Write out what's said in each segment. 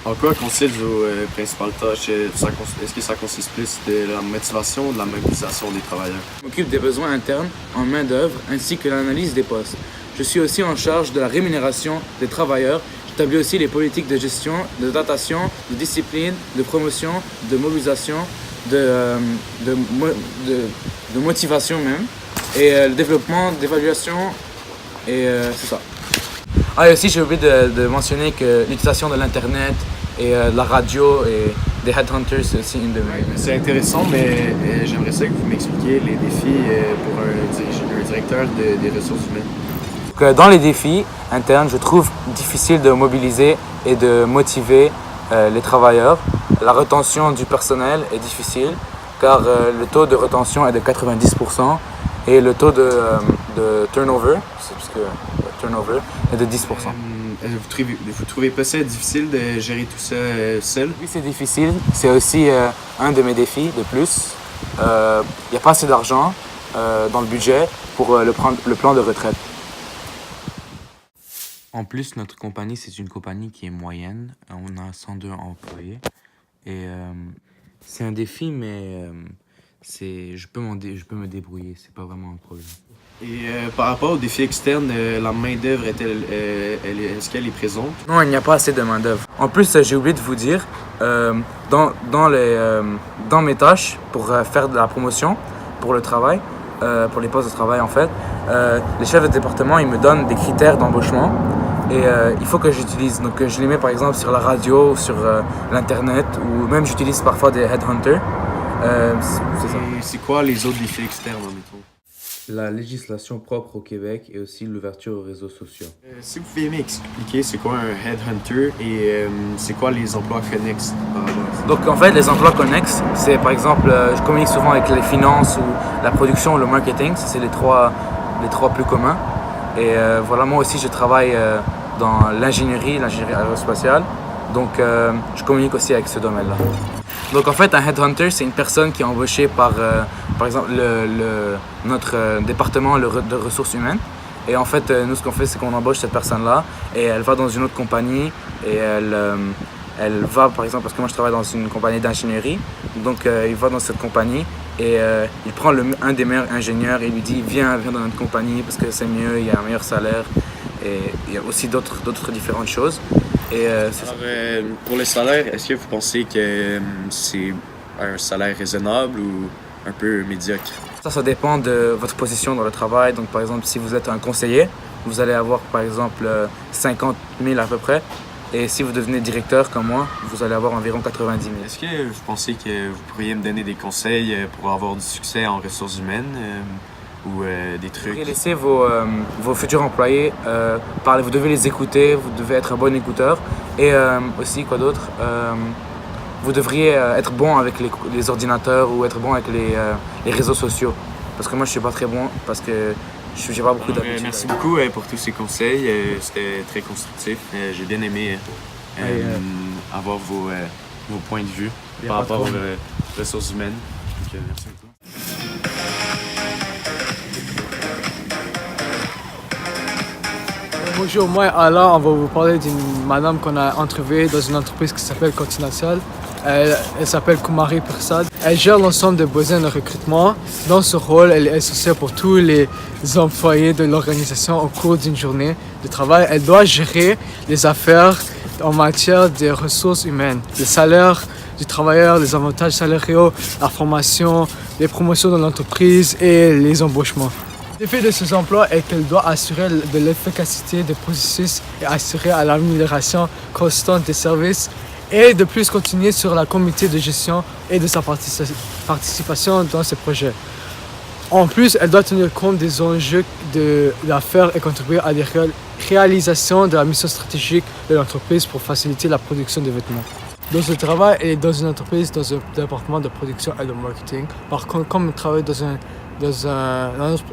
En quoi consiste vos principales tâches? Est-ce que ça consiste plus de la motivation ou de la mobilisation des travailleurs? Je m'occupe des besoins internes en main-d'œuvre ainsi que l'analyse des postes. Je suis aussi en charge de la rémunération des travailleurs. J'établis aussi les politiques de gestion, de datation, de discipline, de promotion, de mobilisation, de motivation même, et le développement, d'évaluation, et c'est ça. Ah, et aussi j'ai oublié de mentionner que l'utilisation de l'internet et de la radio et des headhunters, c'est aussi une de mes... C'est intéressant, mais j'aimerais ça que vous m'expliquiez les défis pour un directeur des ressources humaines. Donc, dans les défis internes, je trouve difficile de mobiliser et de motiver les travailleurs. La retention du personnel est difficile car le taux de retention est de 90% et le taux de turnover, c'est parce que turnover est de 10%. Vous trouvez pas ça difficile de gérer tout ça seul? Oui, c'est difficile. C'est aussi un de mes défis de plus. Il n'y a pas assez d'argent dans le budget pour le plan de retraite. En plus, notre compagnie, c'est une compagnie qui est moyenne. On a 102 employés. Et c'est un défi, mais je peux me débrouiller. C'est pas vraiment un problème. Et par rapport aux défis externes, la main-d'œuvre est-ce qu'elle est présente? Non, il n'y a pas assez de main-d'œuvre. En plus, j'ai oublié de vous dire, dans mes tâches pour faire de la promotion pour le travail, pour les postes de travail en fait, les chefs de département ils me donnent des critères d'embauchement et il faut que j'utilise. Donc je les mets par exemple sur la radio, sur l'internet ou même j'utilise parfois des headhunters. C'est ça. Et c'est quoi les autres défis externes, admettons? La législation propre au Québec et aussi l'ouverture aux réseaux sociaux. Si vous pouvez m'expliquer c'est quoi un headhunter et c'est quoi les emplois connexes par rapport à ça? Donc en fait les emplois connexes, c'est par exemple, je communique souvent avec les finances ou la production ou le marketing, c'est les trois plus communs. Et voilà, moi aussi je travaille dans l'ingénierie aérospatiale, donc je communique aussi avec ce domaine-là. Donc en fait un headhunter c'est une personne qui est embauchée par exemple notre département de ressources humaines. Et en fait nous ce qu'on fait c'est qu'on embauche cette personne-là et elle va dans une autre compagnie et elle va par exemple, parce que moi je travaille dans une compagnie d'ingénierie, donc il va dans cette compagnie et il prend un des meilleurs ingénieurs et il lui dit viens dans notre compagnie parce que c'est mieux, il y a un meilleur salaire et il y a aussi d'autres différentes choses. Et, alors, pour le salaire, est-ce que vous pensez que c'est un salaire raisonnable ou un peu médiocre? Ça dépend de votre position dans le travail. Donc par exemple, si vous êtes un conseiller, vous allez avoir par exemple 50 000 à peu près. Et si vous devenez directeur comme moi, vous allez avoir environ 90 000. Est-ce que vous pensez que vous pourriez me donner des conseils pour avoir du succès en ressources humaines ou des trucs? Vous devez laisser vos futurs employés parler. Vous devez les écouter, vous devez être un bon écouteur. Et aussi, quoi d'autre, vous devriez être bon avec les ordinateurs ou être bon avec les réseaux sociaux. Parce que moi, je suis pas très bon parce que j'ai pas beaucoup d'habitude. Merci beaucoup pour tous ces conseils. C'était très constructif. J'ai bien aimé avoir vos points de vue par rapport aux ressources humaines. Donc, merci beaucoup. Bonjour, moi Alain, on va vous parler d'une madame qu'on a interviewée dans une entreprise qui s'appelle Continental. Elle s'appelle Kumari Persad. Elle gère l'ensemble des besoins de recrutement. Dans ce rôle, elle est associée pour tous les employés de l'organisation au cours d'une journée de travail. Elle doit gérer les affaires en matière de ressources humaines, le salaire du travailleur, les avantages salariaux, la formation, les promotions dans l'entreprise et les embauchements. Le défi de ces emplois est qu'elle doit assurer de l'efficacité des processus et assurer à l'amélioration constante des services et de plus continuer sur la comité de gestion et de sa participation dans ces projets. En plus, elle doit tenir compte des enjeux d'affaires et contribuer à la réalisation de la mission stratégique de l'entreprise pour faciliter la production de vêtements. Dans ce travail, elle est dans une entreprise, dans un département de production et de marketing. Par contre, comme elle travaille dans une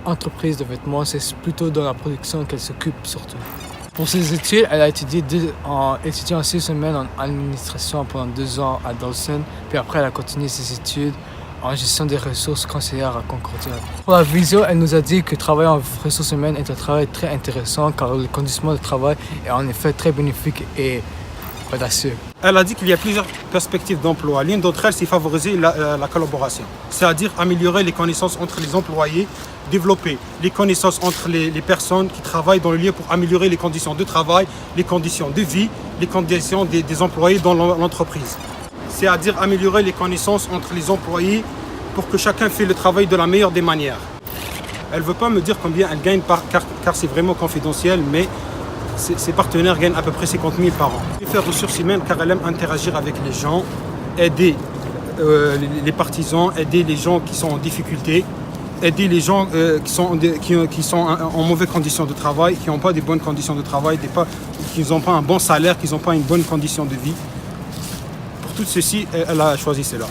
entreprise de vêtements, c'est plutôt dans la production qu'elle s'occupe surtout. Pour ses études, elle a étudié en 6 semaines en administration pendant 2 ans à Dawson, puis après elle a continué ses études en gestion des ressources conseillère à Concordia. Pour la visio, elle nous a dit que travailler en ressources humaines est un travail très intéressant car le conditionnement de travail est en effet très bénéfique et audacieux. Elle a dit qu'il y a plusieurs perspectives d'emploi. L'une d'entre elles, c'est favoriser la collaboration, c'est-à-dire améliorer les connaissances entre les employés, développer les connaissances entre les personnes qui travaillent dans le lieu pour améliorer les conditions de travail, les conditions de vie, les conditions des employés dans l'entreprise. C'est-à-dire améliorer les connaissances entre les employés pour que chacun fait le travail de la meilleure des manières. Elle ne veut pas me dire combien elle gagne car c'est vraiment confidentiel, mais ses partenaires gagnent à peu près 50 000 par an. Elle fait ressources humaines car elle aime interagir avec les gens, aider les partisans, aider les gens qui sont en difficulté, aider les gens qui sont en mauvaises conditions de travail, qui n'ont pas de bonnes conditions de travail, qui n'ont pas un bon salaire, qui n'ont pas une bonne condition de vie. Pour tout ceci, elle a choisi cela.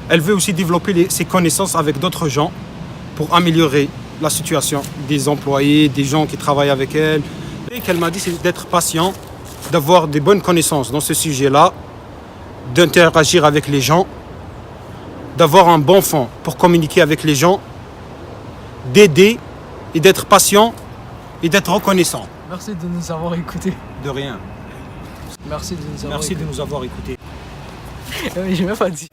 Elle veut aussi développer ses connaissances avec d'autres gens pour améliorer la situation des employés, des gens qui travaillent avec elle. Et qu'elle m'a dit, c'est d'être patient, d'avoir des bonnes connaissances dans ce sujet-là, d'interagir avec les gens, d'avoir un bon fond pour communiquer avec les gens, d'aider et d'être patient et d'être reconnaissant. Merci de nous avoir écoutés. De rien. Merci de nous avoir Merci de nous avoir écoutés. J'ai même pas dit.